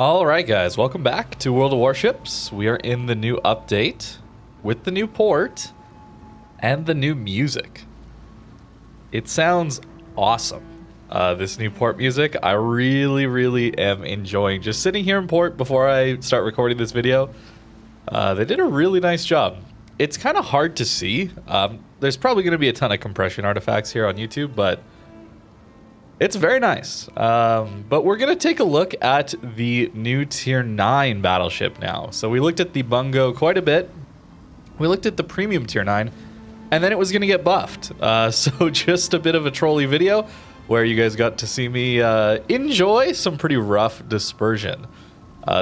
Alright guys, welcome back to World of Warships. We are in the new update with the new port and the new music. It sounds awesome. This new port music, I really am enjoying. Just sitting here in port before I start recording this video, they did a really nice job. It's kind of hard to see. There's probably going to be a ton of compression artifacts here on YouTube, but it's very nice. But we're going to take a look at the new Tier 9 battleship now. So we looked at the Bungo quite a bit. We looked at the premium Tier 9, and then it was going to get buffed. So just a bit of a trolley video where you guys got to see me enjoy some pretty rough dispersion.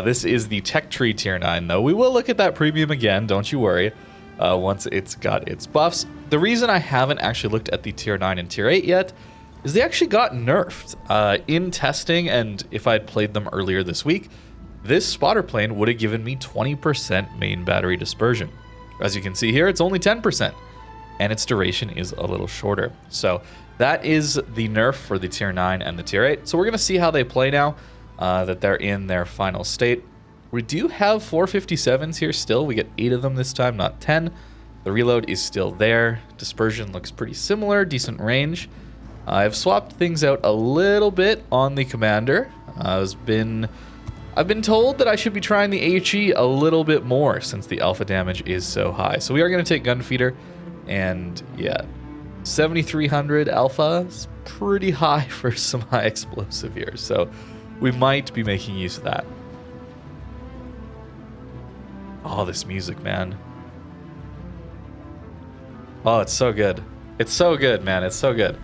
This is the Tech Tree Tier 9, though. We will look at that premium again, don't you worry, once it's got its buffs. The reason I haven't actually looked at the Tier 9 and Tier 8 yet is they actually got nerfed in testing, and if I'd played them earlier this week, this spotter plane would have given me 20% main battery dispersion. As you can see here, it's only 10%, and its duration is a little shorter. So that is the nerf for the Tier 9 and the Tier 8. So we're going to see how they play now that they're in their final state. We do have 457s here still. We get 8 of them this time, not 10. The reload is still there. Dispersion looks pretty similar, decent range. I've swapped things out a little bit on the commander. I've been told that I should be trying the HE a little bit more since the alpha damage is so high. So we are going to take Gunfeeder, and yeah, 7300 alpha is pretty high for some high explosive here. So we might be making use of that. Oh, this music, man. Oh, it's so good. It's so good, man. It's so good.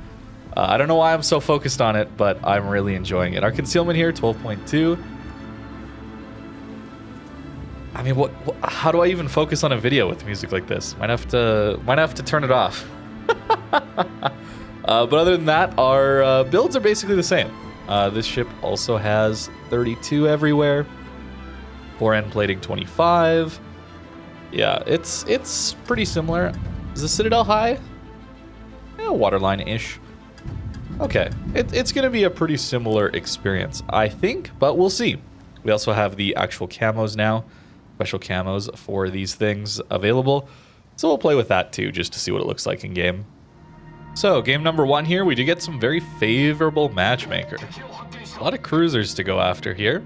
I don't know why I'm so focused on it, but I'm really enjoying it. Our concealment here, 12.2. I mean, how do I even focus on a video with music like this? Might have to turn it off. But other than that, our builds are basically the same. This ship also has 32 everywhere. 4N plating 25. Yeah, it's pretty similar. Is the Citadel high? Yeah, waterline-ish. Okay, it's going to be a pretty similar experience, I think, but we'll see. We also have the actual camos now, special camos for these things available. So we'll play with that too, just to see what it looks like in game. So, game number 1 here, we do get some very favorable matchmaker. A lot of cruisers to go after here,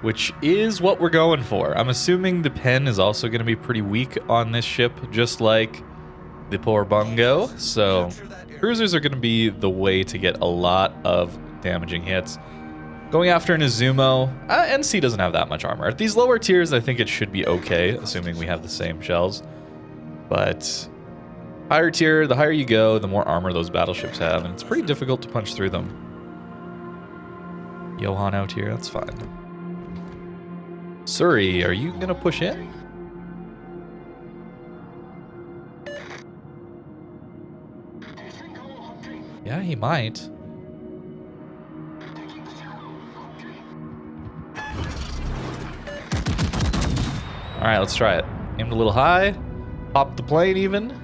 which is what we're going for. I'm assuming the pen is also going to be pretty weak on this ship, just like the poor Bungo. So cruisers are going to be the way to get a lot of damaging hits. Going after an Izumo, NC doesn't have that much armor. At these lower tiers, I think it should be okay, assuming we have the same shells. But higher tier, the higher you go, the more armor those battleships have, and it's pretty difficult to punch through them. Johan out here, that's fine. Suri, are you going to push in? Yeah, he might. Alright, let's try it. Aimed a little high. Popped the plane even.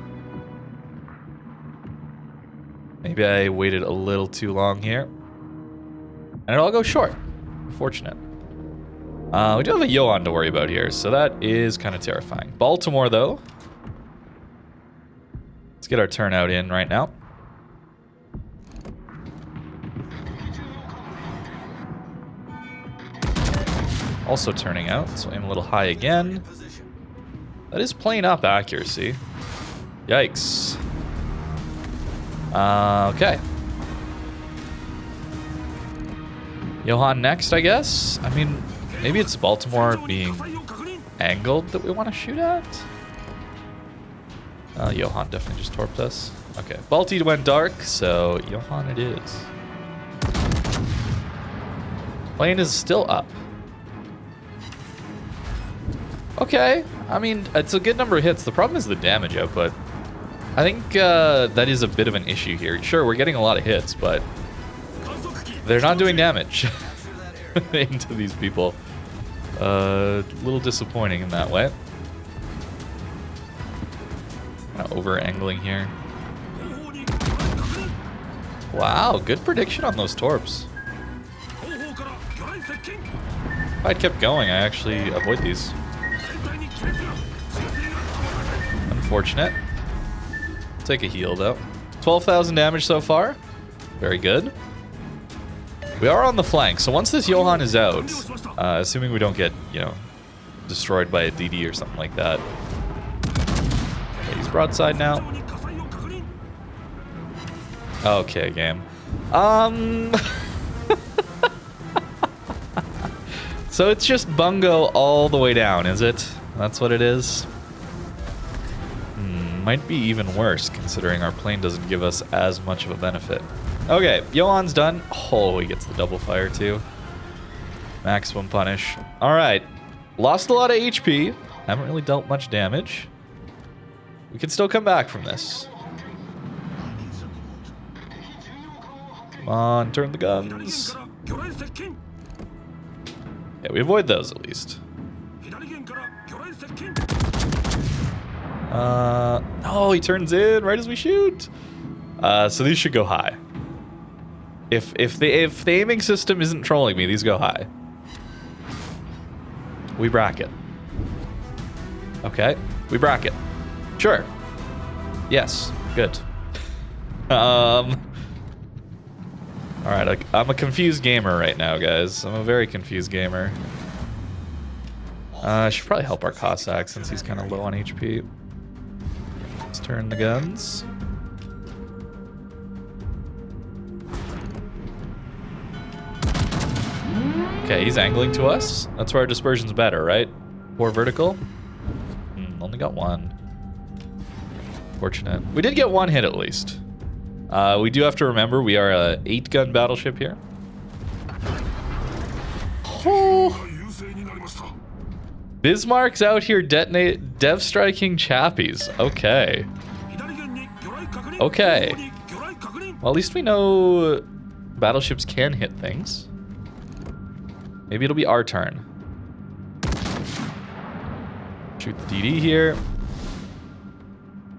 Maybe I waited a little too long here. And it'll all go short. Unfortunate. We do have a Johan to worry about here, so that is kind of terrifying. Baltimore, though. Let's get our turnout in right now. Also turning out, so aim a little high again. That is playing up accuracy. Yikes. Okay. Johan next, I guess. I mean, maybe it's Baltimore being angled that we want to shoot at. Johan definitely just torped us. Okay, Balti went dark, so Johan it is. Plane is still up. Okay, I mean, it's a good number of hits. The problem is the damage output. I think that is a bit of an issue here. Sure, we're getting a lot of hits, but they're not doing damage into these people. A little disappointing in that way. Kind of over-angling here. Wow, good prediction on those torps. If I'd kept going, I actually avoid these. Unfortunate. Take a heal, though. 12,000 damage so far. Very good. We are on the flank, so once this Johann is out, assuming we don't get, you know, destroyed by a DD or something like that. Okay, he's broadside now. Okay, game. So it's just Bungo all the way down, is it? That's what it is? Might be even worse, considering our plane doesn't give us as much of a benefit. Okay, Johann's done. Oh, he gets the double fire too. Maximum punish. Alright. Lost a lot of HP. Haven't really dealt much damage. We can still come back from this. Come on, turn the guns. Yeah, we avoid those at least. Oh, he turns in right as we shoot. So these should go high. If the aiming system isn't trolling me, these go high. We bracket. Okay, we bracket. Sure. Yes, good. All right, I'm a confused gamer right now, guys. I'm a very confused gamer. I should probably help our Cossack since he's kind of low on HP. Let's turn the guns. Okay, he's angling to us. That's where our dispersion's better, right? More vertical. Only got one. Fortunate. We did get one hit at least. We do have to remember we are a 8-gun battleship here. Oh. Bismarck's out here dev striking chappies. Okay. Okay. Well, at least we know battleships can hit things. Maybe it'll be our turn. Shoot the DD here.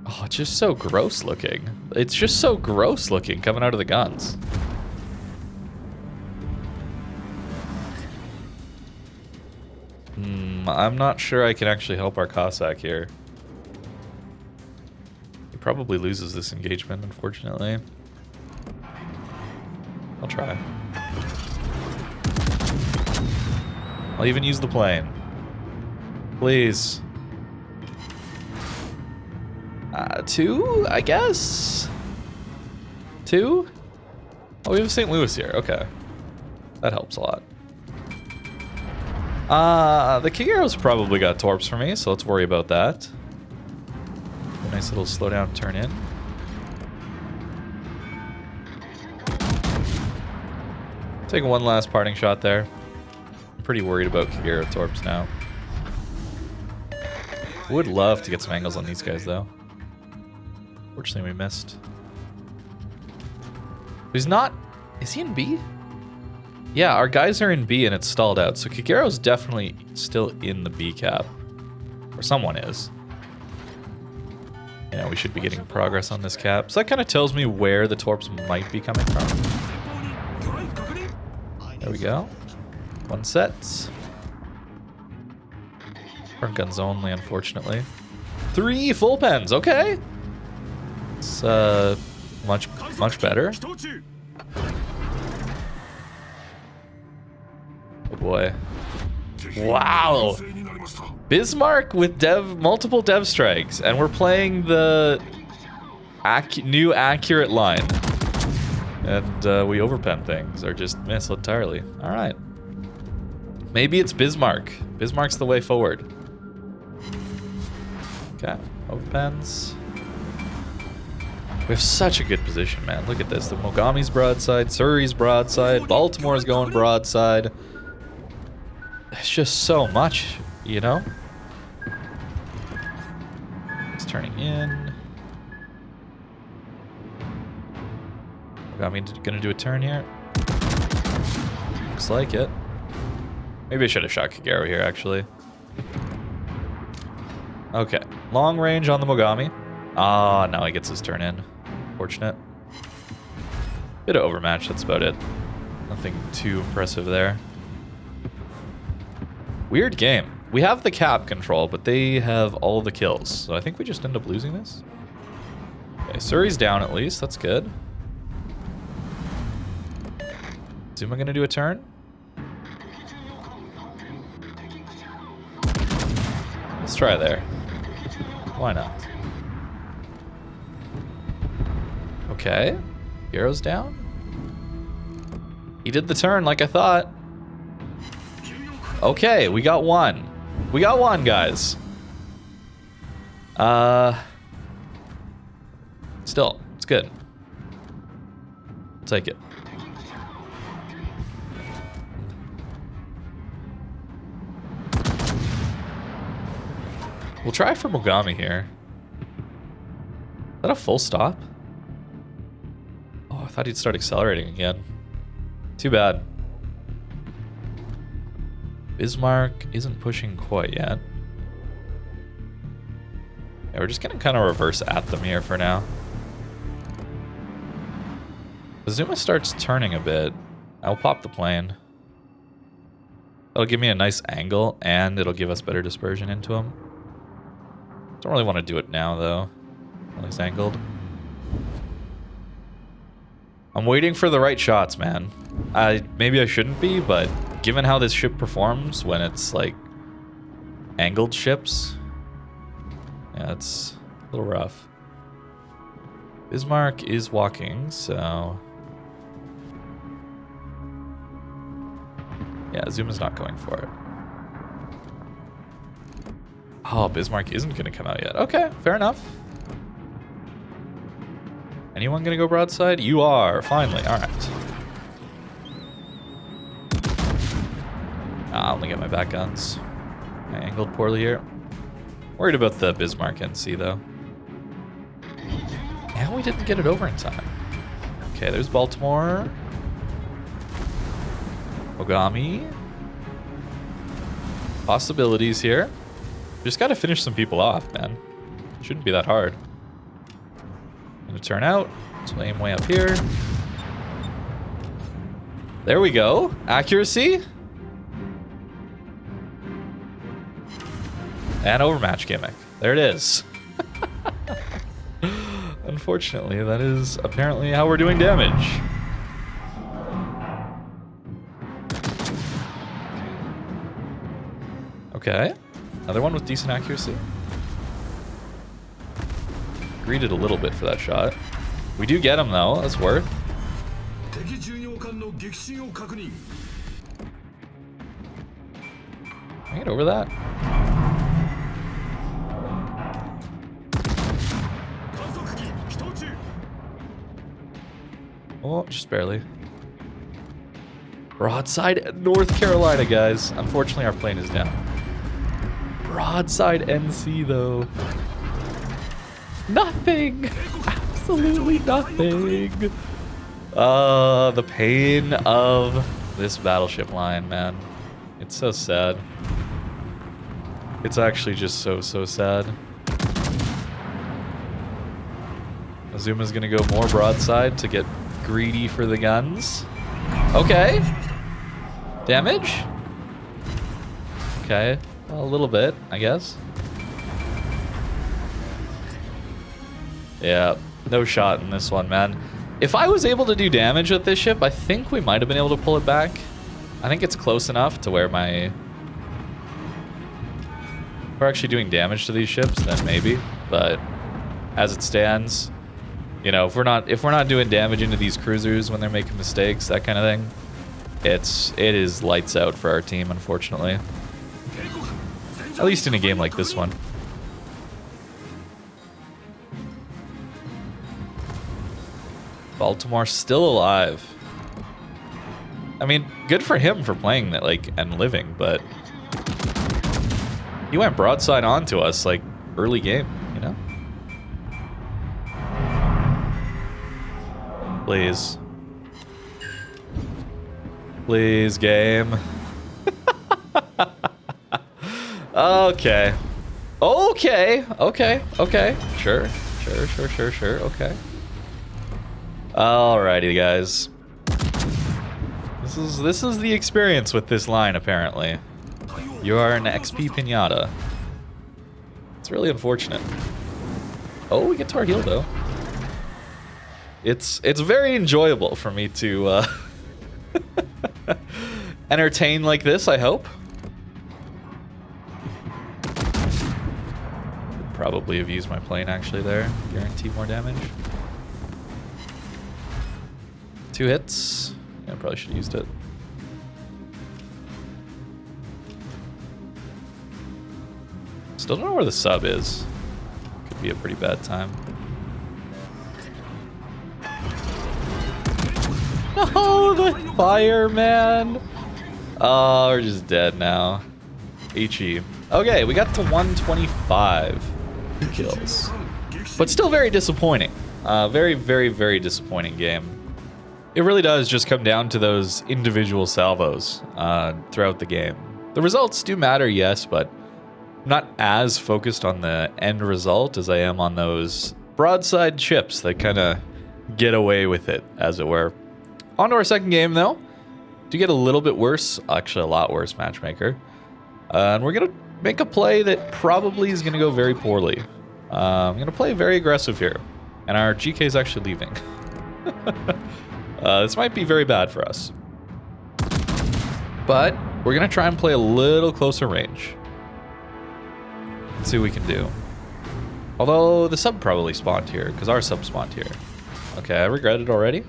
Oh, it's just so gross looking. It's just so gross looking coming out of the guns. I'm not sure I can actually help our Cossack here. He probably loses this engagement, unfortunately. I'll try. I'll even use the plane. Please. 2, I guess? 2? Oh, we have St. Louis here. Okay. That helps a lot. The Kigero's probably got torps for me, so let's worry about that. A nice little slow down turn in. Take one last parting shot there. I'm pretty worried about Kigero torps now. Would love to get some angles on these guys, though. Fortunately, we missed. He's not... Is he in B? Yeah, our guys are in B and it's stalled out. So Kigero's definitely still in the B cap. Or someone is. Yeah, we should be getting progress on this cap. So that kind of tells me where the torps might be coming from. There we go. One set. Front guns only, unfortunately. 3 full pens, okay. It's much better. Oh boy. Wow. Bismarck with multiple dev strikes, and we're playing the new accurate line. And we overpen things, or just miss entirely. Alright. Maybe it's Bismarck. Bismarck's the way forward. Okay, overpens. We have such a good position, man. Look at this. The Mogami's broadside, Surrey's broadside, Baltimore's going broadside. It's just so much, you know? It's turning in. Mogami gonna do a turn here. Looks like it. Maybe I should have shot Kigero here, actually. Okay, long range on the Mogami. Ah, now he gets his turn in. Fortunate. Bit of overmatch, that's about it. Nothing too impressive there. Weird game. We have the cap control, but they have all the kills. So I think we just end up losing this. Okay, Surrey's down at least. That's good. Zuma gonna do a turn? Let's try there. Why not? Okay. Hero's down. He did the turn like I thought. Okay, we got one. We got one, guys. Still, it's good. I'll take it. We'll try for Mogami here. Is that a full stop? Oh, I thought he'd start accelerating again. Too bad. Bismarck isn't pushing quite yet. Yeah, we're just gonna kind of reverse at them here for now. Azuma starts turning a bit. I'll pop the plane. That'll give me a nice angle, and it'll give us better dispersion into him. Don't really want to do it now, though. While he's angled. I'm waiting for the right shots, man. Maybe I shouldn't be, but given how this ship performs when it's, like, angled ships, yeah, it's a little rough. Bismarck is walking, so... yeah, Zuma's not going for it. Oh, Bismarck isn't going to come out yet. Okay, fair enough. Anyone going to go broadside? You are, finally. All right. I'll only get my back guns. I angled poorly here. Worried about the Bismarck NC, though. And we didn't get it over in time. Okay, there's Baltimore. Mogami. Possibilities here. Just gotta finish some people off, man. Shouldn't be that hard. Gonna turn out. So aim way up here. There we go. Accuracy. And overmatch gimmick. There it is. Unfortunately, that is apparently how we're doing damage. Okay. Another one with decent accuracy. Greeted a little bit for that shot. We do get him, though. That's worth. Can I get over that? Oh, just barely. Broadside North Carolina, guys. Unfortunately, our plane is down. Broadside NC, though. Nothing. Absolutely nothing. The pain of this battleship line, man. It's so sad. It's actually just so sad. Azuma's gonna go more broadside to get greedy for the guns. Okay. Damage? Okay. A little bit, I guess. Yeah, no shot in this one, man. If I was able to do damage with this ship, I think we might have been able to pull it back. I think it's close enough to where if we're actually doing damage to these ships, then maybe. But as it stands, you know, if we're not doing damage into these cruisers when they're making mistakes, that kind of thing, it is lights out for our team, unfortunately. At least in a game like this one. Baltimore still alive. I mean, good for him for playing that, like, and living, but he went broadside onto us, like, early game, you know? Please. Please, game. Okay. Okay. Sure. Okay. Alrighty, guys. This is the experience with this line, apparently. You are an XP pinata. It's really unfortunate. Oh, we get to our heal though. It's very enjoyable for me to entertain like this, I hope. Probably have used my plane actually there. Guarantee more damage. 2 hits. Yeah, I probably should have used it. Still don't know where the sub is. Could be a pretty bad time. Oh, the fire, man. Oh, we're just dead now. HE. Okay, we got to 125 kills. But still very disappointing. Very, very, very disappointing game. It really does just come down to those individual salvos throughout the game. The results do matter, yes, but I'm not as focused on the end result as I am on those broadside chips that kind of get away with it, as it were. On to our second game, though. Do get a little bit worse, actually a lot worse matchmaker. And we're going to make a play that probably is going to go very poorly. I'm going to play very aggressive here. And our GK is actually leaving. This might be very bad for us. But we're going to try and play a little closer range. Let's see what we can do. Although the sub probably spawned here, because our sub spawned here. Okay, I regret it already.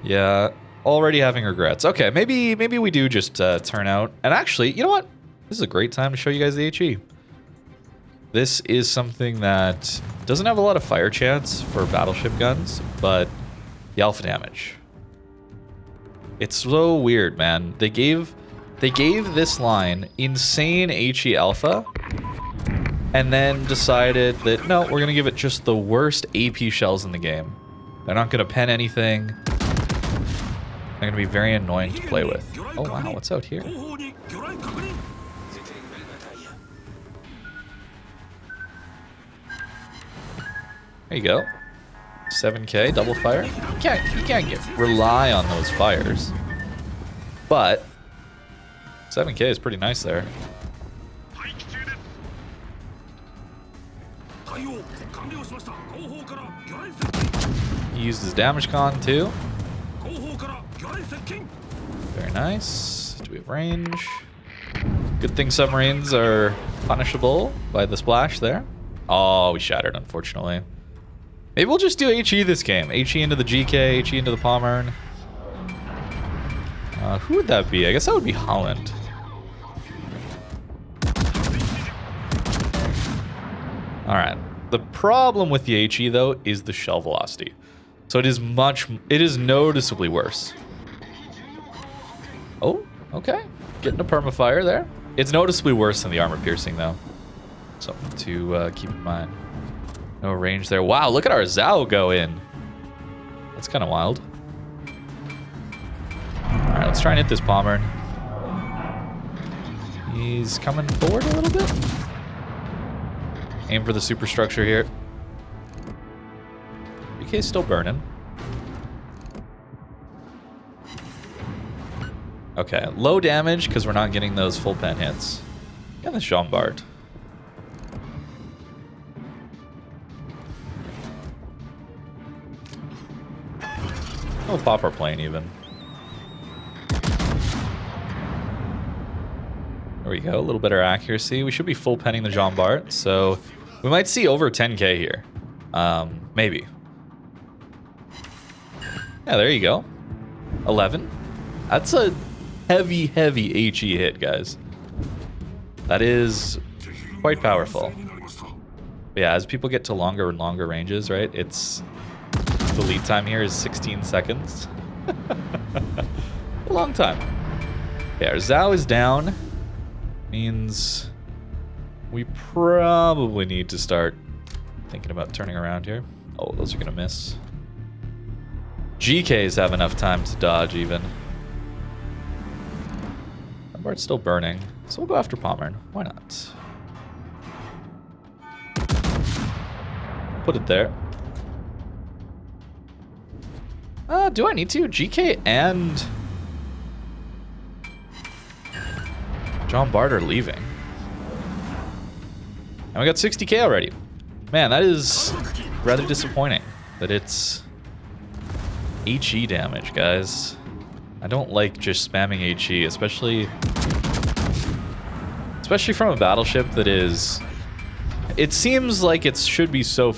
Yeah, already having regrets. Okay, maybe we do just turn out. And actually, you know what? This is a great time to show you guys the HE. This is something that doesn't have a lot of fire chance for battleship guns, but the alpha damage. It's so weird, man. They gave this line insane HE alpha, and then decided that no, we're gonna give it just the worst AP shells in the game. They're not gonna pen anything. They're gonna be very annoying to play with. Oh wow, what's out here? There you go. 7k, double fire. You can't rely on those fires. But 7k is pretty nice there. He used his damage con too. Very nice. Do we have range? Good thing submarines are punishable by the splash there. Oh, we shattered, unfortunately. Maybe we'll just do HE this game. HE into the GK, HE into the Pommern. Who would that be? I guess that would be Holland. Alright. The problem with the HE, though, is the shell velocity. So it is noticeably worse. Oh, okay. Getting a permafire there. It's noticeably worse than the armor piercing, though. Something to keep in mind. No range there. Wow, look at our Zhao go in. That's kind of wild. Alright, let's try and hit this Pommern. He's coming forward a little bit. Aim for the superstructure here. BK's still burning. Okay, low damage because we're not getting those full pen hits. And the Jean-Bart. We'll pop our plane even. There we go, a little better accuracy. We should be full penning the Jean-Bart, so we might see over 10k here. Maybe. Yeah, there you go. 11. That's a heavy, heavy HE hit, guys. That is quite powerful. But yeah, as people get to longer and longer ranges, right, the lead time here is 16 seconds. A long time. Yeah, our Zhao is down. Means we probably need to start thinking about turning around here. Oh, those are gonna miss. GKs have enough time to dodge even. Bart's still burning, so we'll go after Pommern. Why not? Put it there. Do I need to? GK and John Barter leaving. And we got 60k already. Man, that is rather disappointing that it's HE damage, guys. I don't like just spamming HE, especially from a battleship that is... It seems like it should be so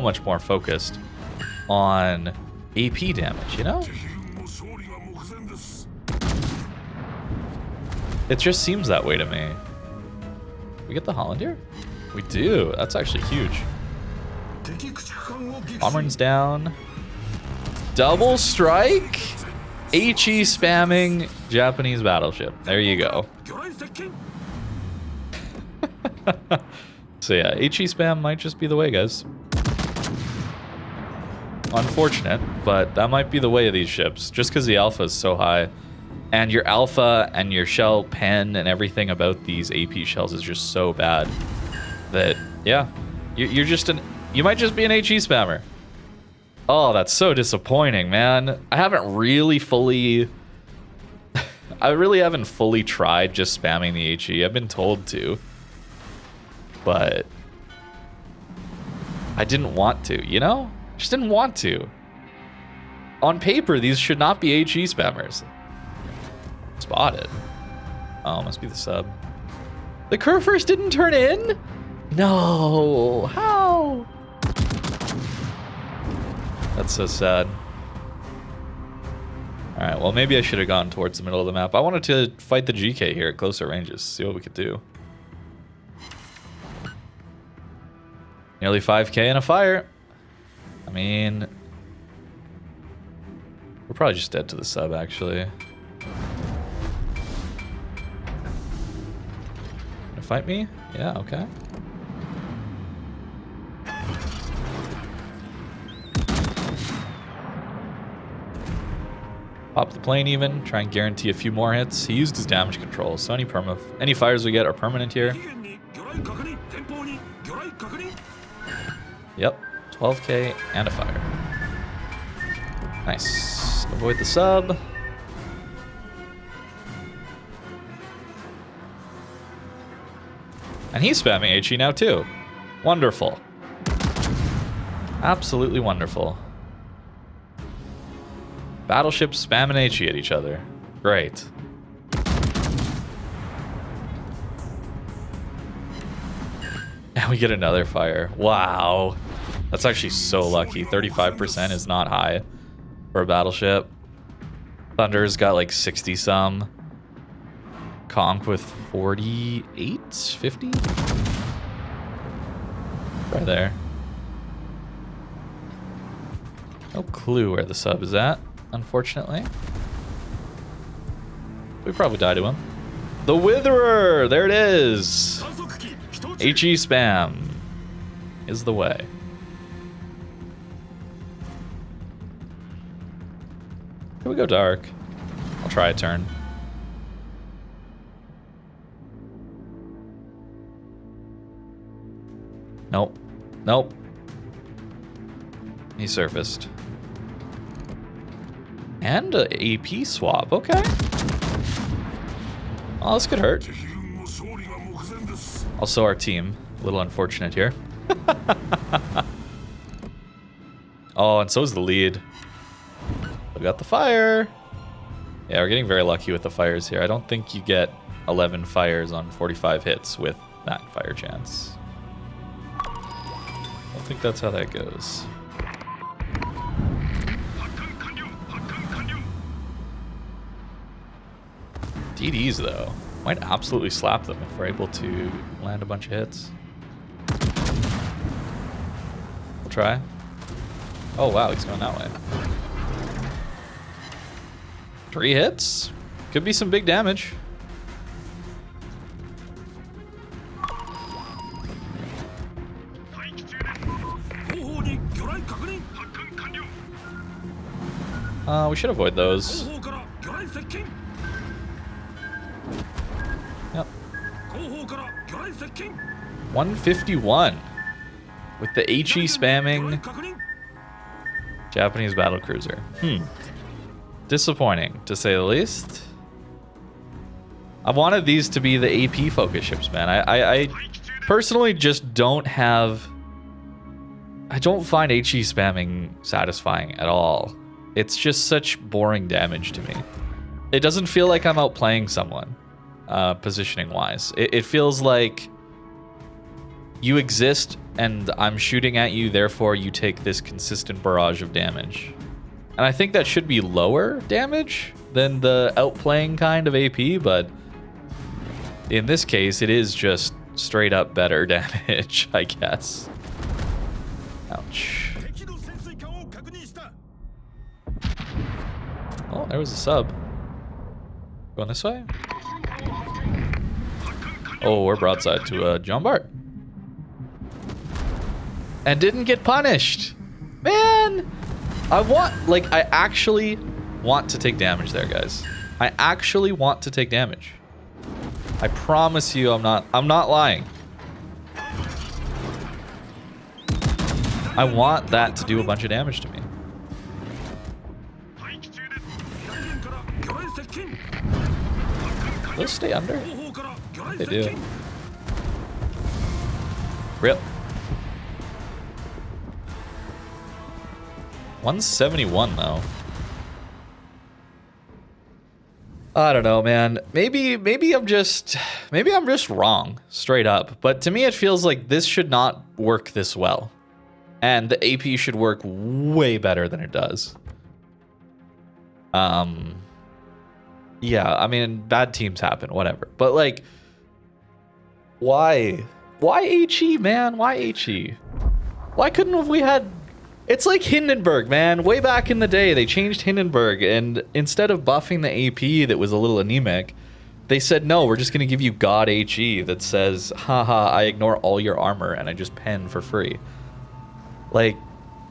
much more focused on AP damage, you know? It just seems that way to me. We get the Hollandier? We do. That's actually huge. Bomber's down. Double strike? HE spamming Japanese battleship. There you go. So yeah, HE spam might just be the way, guys. Unfortunate, but that might be the way of these ships, just because the alpha is so high. And your alpha and your shell pen and everything about these AP shells is just so bad that, yeah, you're just you might just be an HE spammer. Oh, that's so disappointing, man. I really haven't fully tried just spamming the HE. I've been told to, but I didn't want to, you know? Just didn't want to. On paper, these should not be HE spammers. Spotted. Oh, must be the sub. The Curvers didn't turn in? No. How? That's so sad. Alright, well, maybe I should have gone towards the middle of the map. I wanted to fight the GK here at closer ranges, see what we could do. Nearly 5k and a fire. I mean... We're probably just dead to the sub, actually. Gonna fight me? Yeah, okay. Pop the plane even, try and guarantee a few more hits. He used his damage control, so any fires we get are permanent here. Yep, 12k and a fire. Nice. Avoid the sub. And he's spamming HE now too. Wonderful. Absolutely wonderful. Battleships spamming HE at each other. Great. And we get another fire. Wow. That's actually so lucky. 35% is not high for a battleship. Thunder's got like 60 some. Conch with 48, 50? Right there. No clue where the sub is at, unfortunately. We probably die to him. The Witherer! There it is! HE spam is the way. Here we go dark. I'll try a turn. Nope. Nope. He surfaced. And a AP swap. Okay. Oh, this could hurt. Also, our team. A little unfortunate here. Oh, and so is the lead. We got the fire. Yeah, we're getting very lucky with the fires here. I don't think you get 11 fires on 45 hits with that fire chance. I don't think that's how that goes. DDs, though, might absolutely slap them if we're able to land a bunch of hits. We'll try. Oh, wow, he's going that way. 3 hits. Could be some big damage. We should avoid those. Yep. 151 with the HE spamming Japanese battlecruiser. Disappointing, to say the least. I wanted these to be the AP focus ships, man. I personally just don't have... I don't find HE spamming satisfying at all. It's just such boring damage to me. It doesn't feel like I'm outplaying someone, positioning-wise. It feels like you exist and I'm shooting at you, therefore you take this consistent barrage of damage. And I think that should be lower damage than the outplaying kind of AP, but in this case, it is just straight up better damage, I guess. Ouch. Oh, there was a sub. Going this way? Oh, we're broadside to John Bart. And didn't get punished. Man! I actually want to take damage there, guys. I actually want to take damage. I promise you I'm not lying. I want that to do a bunch of damage to me. Those stay under? They do. Rip. 171 though. I don't know, man. Maybe I'm just wrong, straight up. But to me, it feels like this should not work this well, and the AP should work way better than it does. Yeah, I mean, bad teams happen, whatever. But like, why HE, man? Why HE? Why couldn't we had? It's like Hindenburg, man. Way back in the day, they changed Hindenburg, and instead of buffing the AP that was a little anemic, they said, no, we're just going to give you God HE that says, haha, I ignore all your armor and I just pen for free. Like,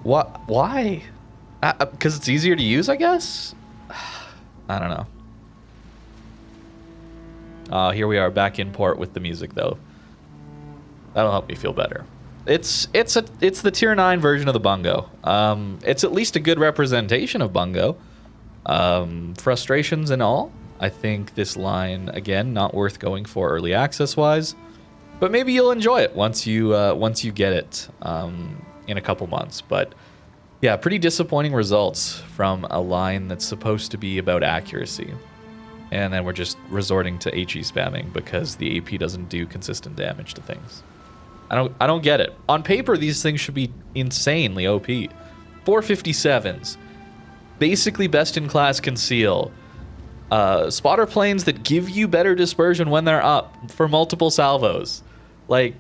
what? Why? Because it's easier to use, I guess? I don't know. Here we are back in port with the music, though. That'll help me feel better. It's the tier 9 version of the Bungo. It's at least a good representation of Bungo. Frustrations and all. I think this line, again, not worth going for early access wise, but maybe you'll enjoy it once you get it in a couple months. But yeah, pretty disappointing results from a line that's supposed to be about accuracy, and then we're just resorting to HE spamming because the AP doesn't do consistent damage to things. I don't get it. On paper, these things should be insanely OP. 457s, basically best in class conceal. Spotter planes that give you better dispersion when they're up for multiple salvos. Like,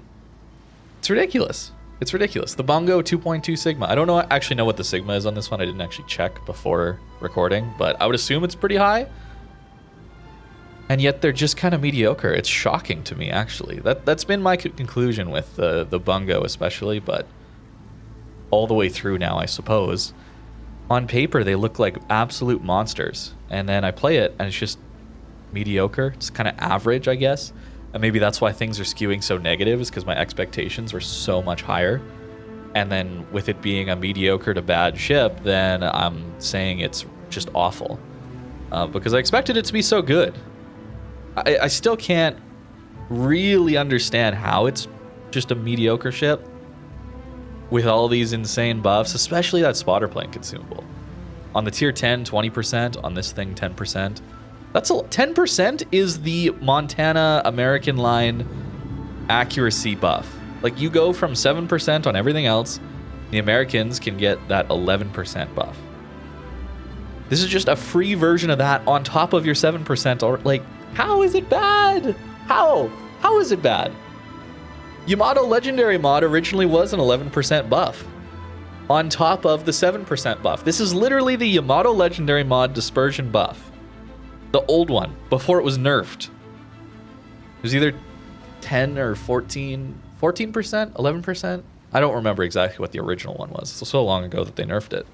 it's ridiculous. It's ridiculous. The Bungo 2.2 Sigma. I don't actually know what the Sigma is on this one. I didn't actually check before recording, but I would assume it's pretty high. And yet they're just kind of mediocre. It's shocking to me, actually. That's been my conclusion with the Bungo especially, but all the way through now, I suppose. On paper, they look like absolute monsters. And then I play it, and it's just mediocre. It's kind of average, I guess. And maybe that's why things are skewing so negative, is because my expectations were so much higher. And then with it being a mediocre to bad ship, then I'm saying it's just awful. Because I expected it to be so good. I still can't really understand how it's just a mediocre ship with all these insane buffs, especially that spotter plane consumable. On the tier 10, 20%. On this thing, 10%. That's 10% is the Montana American line accuracy buff. Like, you go from 7% on everything else, the Americans can get that 11% buff. This is just a free version of that on top of your 7%. Or like, how is it bad? How is it bad? Yamato Legendary mod originally was an 11% buff on top of the 7% buff. This is literally the Yamato Legendary mod dispersion buff. The old one, before it was nerfed. It was either 10 or 14%, 11%. I don't remember exactly what the original one was. It's so long ago that they nerfed it.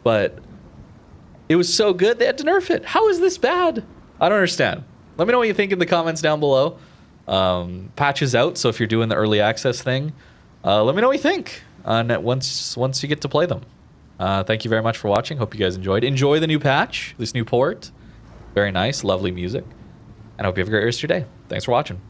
But it was so good, they had to nerf it. How is this bad? I don't understand. Let me know what you think in the comments down below. Patch is out, so if you're doing the early access thing, let me know what you think once you get to play them. Thank you very much for watching. Hope you guys enjoyed. Enjoy the new patch, this new port. Very nice, lovely music. and I hope you have a great rest of your day. Thanks for watching.